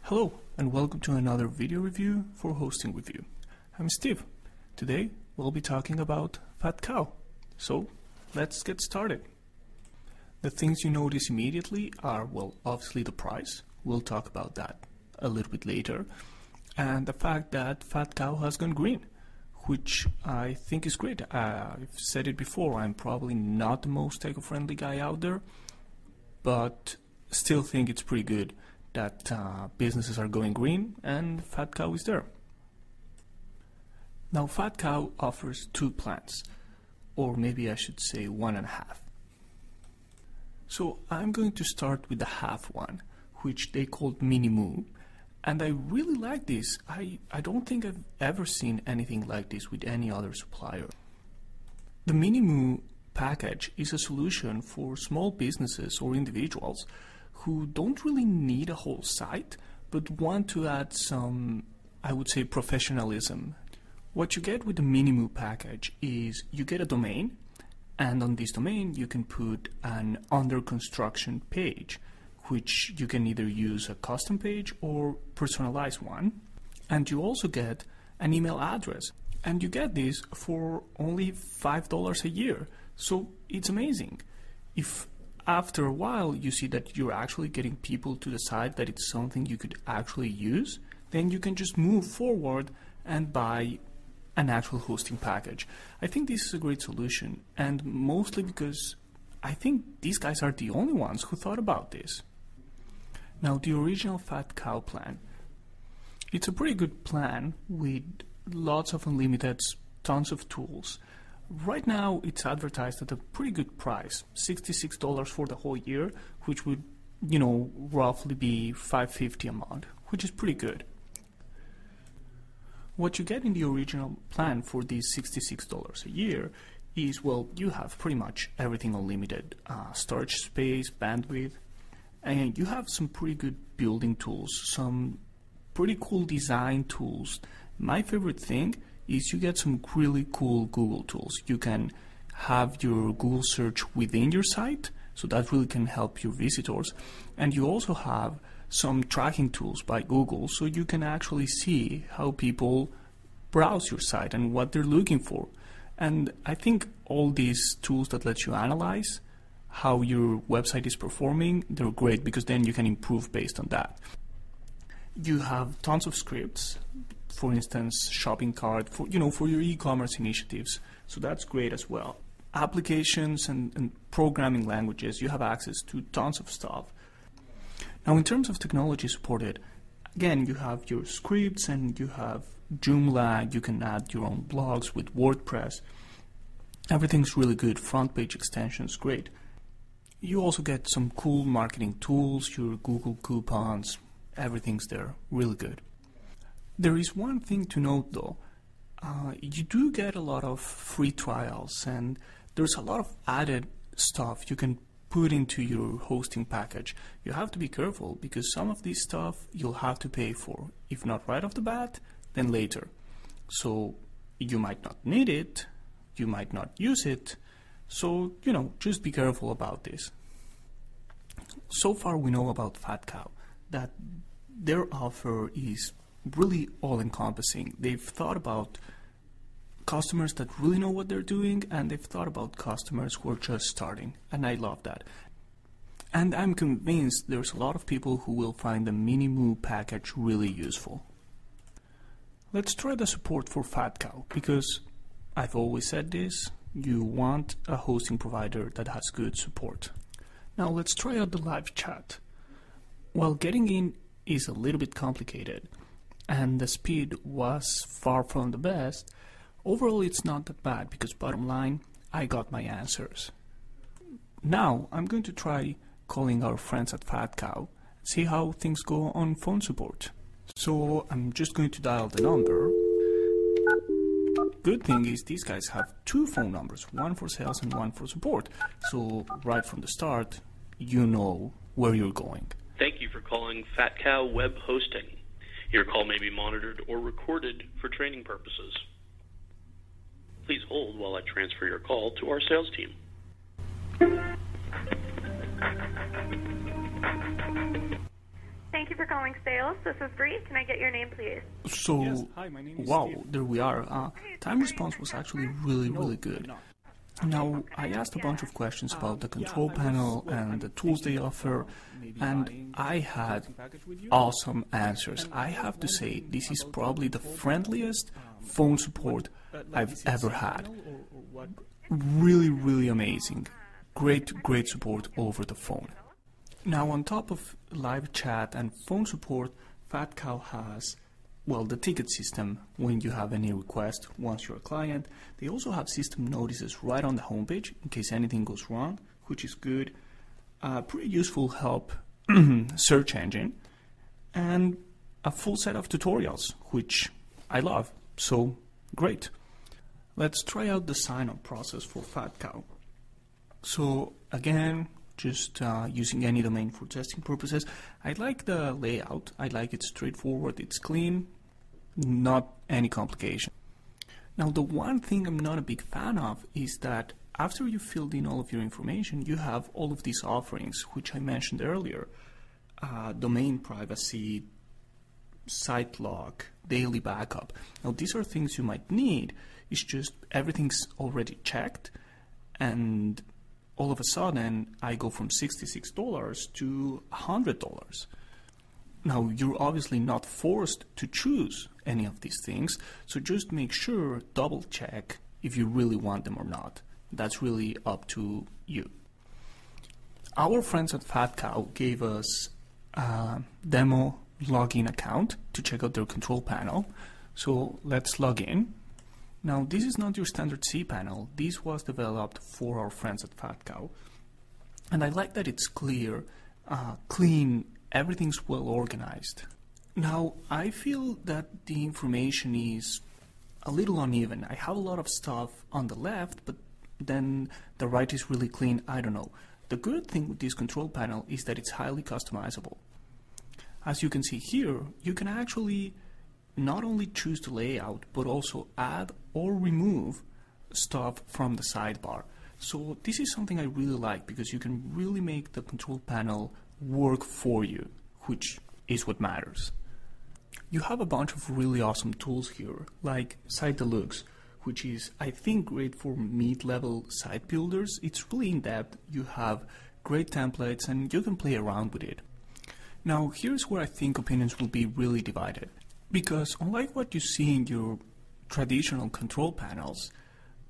Hello and welcome to another video review for Hosting Review. I'm Steve. Today we'll be talking about FatCow. So let's get started. The things you notice immediately are, well, obviously the price. We'll talk about that a little bit later. And the fact that FatCow has gone green, which I think is great. I've said it before, I'm probably not the most eco-friendly guy out there, but still think it's pretty good that businesses are going green and FatCow is there. Now FatCow offers two plans, or maybe I should say 1.5. So I'm going to start with the half one, which they called Mini Moo, and I really like this. I don't think I've ever seen anything like this with any other supplier. The Mini Moo package is a solution for small businesses or individuals who don't really need a whole site, but want to add some, I would say, professionalism. What you get with the Mini Moo package is you get a domain, and on this domain you can put an under construction page, which you can either use a custom page or personalize one. And you also get an email address, and you get this for only $5 a year. So it's amazing. If after a while you see that you're actually getting people to the site, that it's something you could actually use, then you can just move forward and buy an actual hosting package. I think this is a great solution, and mostly because I think these guys are the only ones who thought about this. Now the original FatCow plan, it's a pretty good plan with lots of unlimited, tons of tools. Right now it's advertised at a pretty good price, $66 for the whole year, which would, roughly be $5.50 a month, which is pretty good. What you get in the original plan for these $66 a year is, well, you have pretty much everything unlimited, storage space, bandwidth, and you have some pretty good building tools, some pretty cool design tools. My favorite thing is you get some really cool Google tools. You can have your Google search within your site, so that really can help your visitors. And you also have some tracking tools by Google, so you can actually see how people browse your site and what they're looking for. And I think all these tools that let you analyze how your website is performing, they're great because then you can improve based on that. You have tons of scripts, for instance, shopping cart, for your e-commerce initiatives. So that's great as well. Applications and programming languages, you have access to tons of stuff. Now in terms of technology supported, again, you have your scripts and you have Joomla, you can add your own blogs with WordPress. Everything's really good, front page extensions, great. You also get some cool marketing tools, your Google coupons, everything's there, really good. There is one thing to note though, you do get a lot of free trials and there's a lot of added stuff you can put into your hosting package. You have to be careful because some of this stuff you'll have to pay for, if not right off the bat, then later. So you might not need it, you might not use it, so just be careful about this. So far we know about FatCow that their offer is really all-encompassing. They've thought about customers that really know what they're doing, and they've thought about customers who are just starting, and I love that. And I'm convinced there's a lot of people who will find the Mini Moo package really useful. Let's try the support for FatCow, because I've always said this, you want a hosting provider that has good support. Now let's try out the live chat. While getting in is a little bit complicated, and the speed was far from the best, overall it's not that bad because bottom line, I got my answers. Now I'm going to try calling our friends at FatCow, see how things go on phone support. So I'm just going to dial the number. Good thing is these guys have two phone numbers, one for sales and one for support. So right from the start, you know where you're going. Thank you for calling FatCow Web Hosting. Your call may be monitored or recorded for training purposes. Please hold while I transfer your call to our sales team. Thank you for calling sales. This is Bree. Can I get your name, please? So, Yes, hi, my name is wow, Steve. there we are. Time response was actually really good. Now, I asked a bunch of questions about the control panel and the tools they offer, and I had awesome answers. I have to say, this is probably the friendliest phone support I've ever had. Really amazing. Great support over the phone. Now, on top of live chat and phone support, FatCow has, well, the ticket system when you have any request once you're a client. They also have system notices right on the homepage in case anything goes wrong, which is good. Pretty useful help search engine, and a full set of tutorials, which I love. So, great. Let's try out the sign-up process for FatCow. So, again, just using any domain for testing purposes. I like the layout. I like it straightforward. It's clean, not any complication. Now, the one thing I'm not a big fan of is that after you filled in all of your information, you have all of these offerings, which I mentioned earlier. Domain privacy, site lock, daily backup. Now, these are things you might need. It's just everything's already checked, and all of a sudden, I go from $66 to $100. Now, you're obviously not forced to choose any of these things, so just make sure, double check if you really want them or not. That's really up to you. Our friends at FatCow gave us a demo login account to check out their control panel. So let's log in. Now, this is not your standard cPanel. This was developed for our friends at FatCow. And I like that it's clear, clean, everything's well organized. Now, I feel that the information is a little uneven. I have a lot of stuff on the left, but then the right is really clean. I don't know. The good thing with this control panel is that it's highly customizable. As you can see here, you can actually not only choose the layout, but also add or remove stuff from the sidebar. So this is something I really like because you can really make the control panel work for you, which is what matters. You have a bunch of really awesome tools here, like Site Deluxe, which is, I think, great for mid-level site builders. It's really in-depth, you have great templates, and you can play around with it. Now, here's where I think opinions will be really divided. Because unlike what you see in your traditional control panels,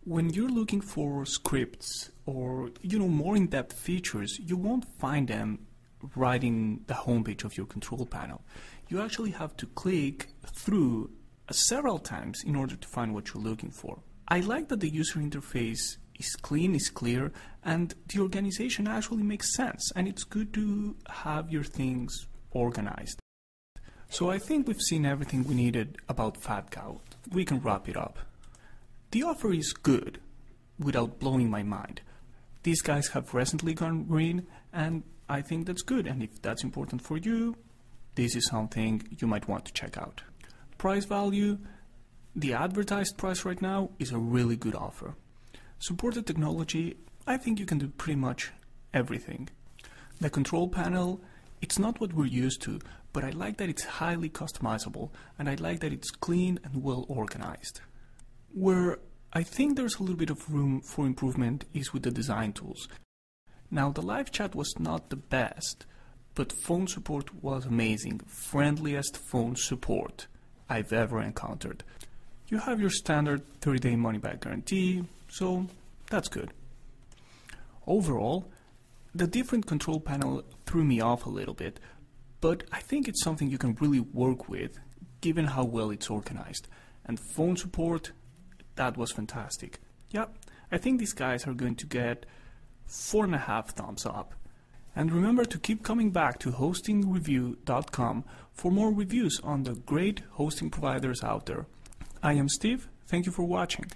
when you're looking for scripts or more in-depth features, you won't find them right in the homepage of your control panel. You actually have to click through several times in order to find what you're looking for. I like that the user interface is clean, is clear, and the organization actually makes sense, and it's good to have your things organized. So I think we've seen everything we needed about FatCow. We can wrap it up. The offer is good, without blowing my mind. These guys have recently gone green, and I think that's good, and if that's important for you, this is something you might want to check out. Price value, the advertised price right now is a really good offer. Supported technology, I think you can do pretty much everything. The control panel, it's not what we're used to, but I like that it's highly customizable, and I like that it's clean and well organized. Where I think there's a little bit of room for improvement is with the design tools. Now, the live chat was not the best, but phone support was amazing. Friendliest phone support I've ever encountered. You have your standard 30-day money-back guarantee, so that's good. Overall, the different control panel threw me off a little bit, but I think it's something you can really work with, given how well it's organized. And phone support, that was fantastic. Yep, I think these guys are going to get 4.5 thumbs up. And remember to keep coming back to hostingreview.com for more reviews on the great hosting providers out there. I am Steve, thank you for watching.